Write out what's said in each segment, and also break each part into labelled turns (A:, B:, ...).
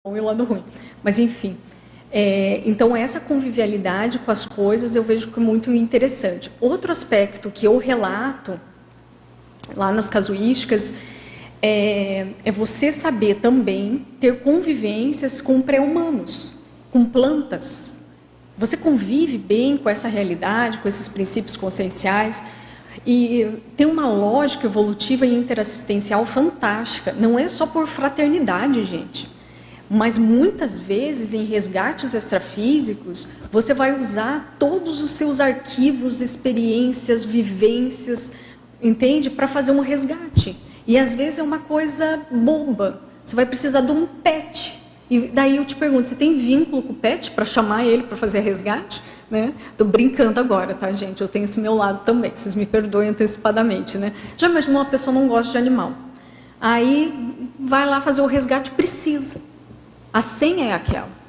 A: bom e o lado ruim. Mas, enfim. Então, essa convivialidade com as coisas eu vejo que é muito interessante. Outro aspecto que eu relato lá nas casuísticas é você saber também ter convivências com pré-humanos, com plantas. Você convive bem com essa realidade, com esses princípios conscienciais, e tem uma lógica evolutiva e interassistencial fantástica. Não é só por fraternidade, gente, mas muitas vezes em resgates extrafísicos você vai usar todos os seus arquivos, experiências, vivências, entende? Para fazer um resgate. E às vezes é uma coisa boba. Você vai precisar de um pet. E daí eu te pergunto, você tem vínculo com o pet para chamar ele para fazer resgate? Né? Tô brincando agora, tá, gente? Eu tenho esse meu lado também, vocês me perdoem antecipadamente, né? Já imaginou uma pessoa não gosta de animal? Aí vai lá fazer o resgate, precisa. A senha é aquela.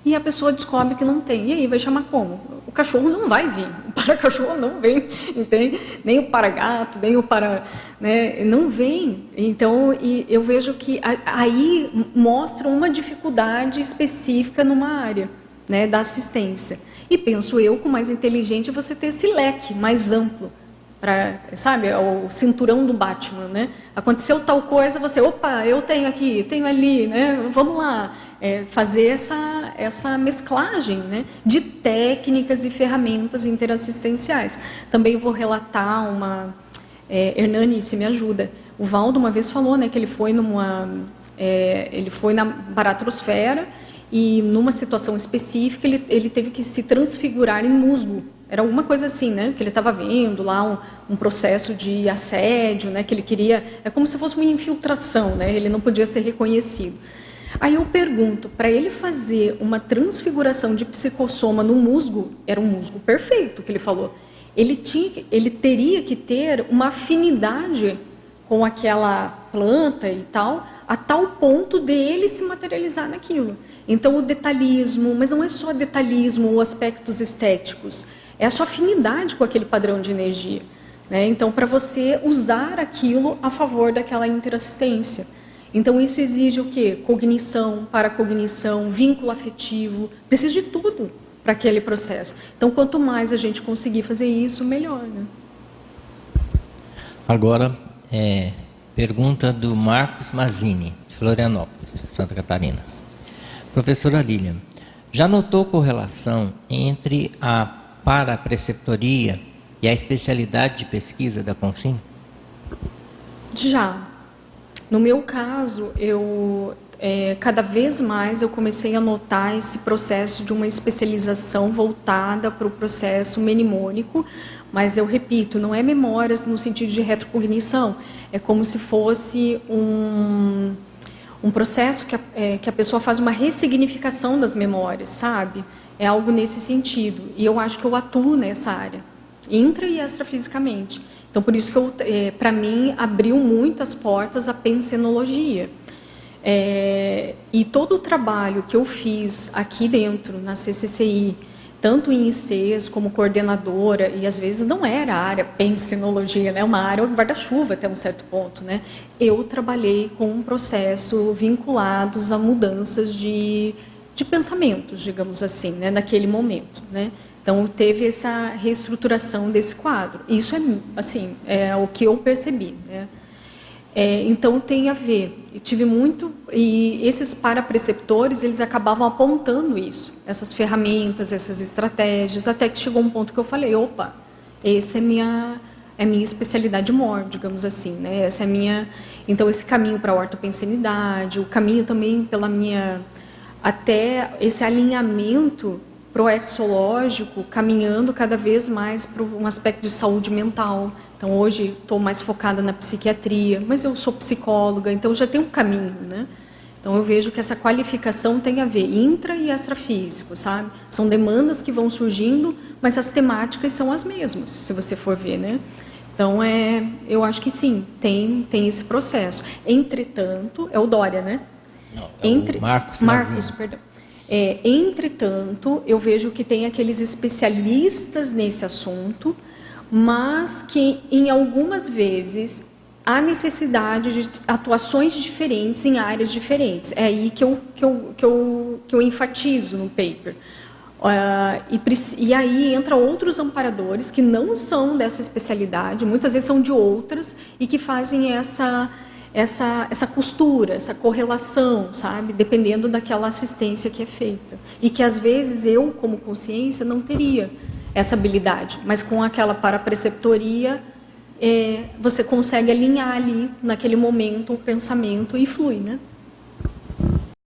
A: E a pessoa descobre que não tem. E aí vai chamar como? O cachorro não vai vir. O para-cachorro não vem, entende? Nem o para-gato, nem o para... Né? Não vem. Então, eu vejo que aí mostra uma dificuldade específica numa área, né, da assistência. E penso eu, com mais inteligente, você ter esse leque mais amplo. Sabe, o cinturão do Batman, né? Aconteceu tal coisa, você, opa, eu tenho aqui, tenho ali, né? Vamos lá. Fazer essa mesclagem, né, de técnicas e ferramentas interassistenciais. Também vou relatar uma... Hernani, se me ajuda. O Valdo uma vez falou, né, que ele foi na baratrosfera e numa situação específica ele teve que se transfigurar em musgo. Era alguma coisa assim, né, que ele estava vendo lá um processo de assédio, né, que ele queria... É como se fosse uma infiltração, né, ele não podia ser reconhecido. Aí eu pergunto, para ele fazer uma transfiguração de psicossoma no musgo, era um musgo perfeito que ele falou, ele teria que ter uma afinidade com aquela planta e tal, a tal ponto dele se materializar naquilo. Então o detalhismo, mas não é só detalhismo ou aspectos estéticos, é a sua afinidade com aquele padrão de energia, né? Então, para você usar aquilo a favor daquela interassistência. Então, isso exige o quê? Cognição, paracognição, vínculo afetivo, precisa de tudo para aquele processo. Então, quanto mais a gente conseguir fazer isso, melhor, né?
B: Agora, pergunta do Marcos Mazzini, de Florianópolis, Santa Catarina. Professora Lilian, já notou correlação entre a parapreceptoria e a especialidade de pesquisa da Consim?
A: Já. No meu caso, cada vez mais eu comecei a notar esse processo de uma especialização voltada para o processo mnemônico, mas eu repito, não é memórias no sentido de retrocognição, é como se fosse um processo que a pessoa faz uma ressignificação das memórias, sabe? É algo nesse sentido, e eu acho que eu atuo nessa área, intra e extrafisicamente. Então, por isso que, para mim, abriu muito as portas à pensenologia. E todo o trabalho que eu fiz aqui dentro, na CCCI, tanto em ICs como coordenadora, e às vezes não era a área pensenologia, né? Uma área guarda-chuva até um certo ponto, né? Eu trabalhei com um processo vinculados a mudanças de pensamentos, digamos assim, né? Naquele momento, né? Então, teve essa reestruturação desse quadro. Isso assim, é o que eu percebi, né? Então, tem a ver. Eu tive muito... E esses parapreceptores, eles acabavam apontando isso. Essas ferramentas, essas estratégias, até que chegou um ponto que eu falei, opa, essa é minha especialidade maior, digamos assim, né? Essa é minha... Então, esse caminho para a ortopensenidade, o caminho também pela minha... Até esse alinhamento proexológico, caminhando cada vez mais para um aspecto de saúde mental. Então, hoje estou mais focada na psiquiatria, mas eu sou psicóloga, então já tem um caminho, né? Então, eu vejo que essa qualificação tem a ver intra e extrafísico, sabe? São demandas que vão surgindo, mas as temáticas são as mesmas, se você for ver, né? Então, eu acho que sim, tem esse processo. Entretanto, é o Dória, né?
B: Não, o Marcos,
A: perdão. Entretanto, eu vejo que tem aqueles especialistas nesse assunto, mas que em algumas vezes há necessidade de atuações diferentes em áreas diferentes. É aí que eu enfatizo no paper. E aí entra outros amparadores que não são dessa especialidade, muitas vezes são de outras, e que fazem essa costura, essa correlação, sabe? Dependendo daquela assistência que é feita. E que, às vezes, eu, como consciência, não teria essa habilidade. Mas com aquela parapreceptoria, você consegue alinhar ali, naquele momento, o pensamento e flui, né?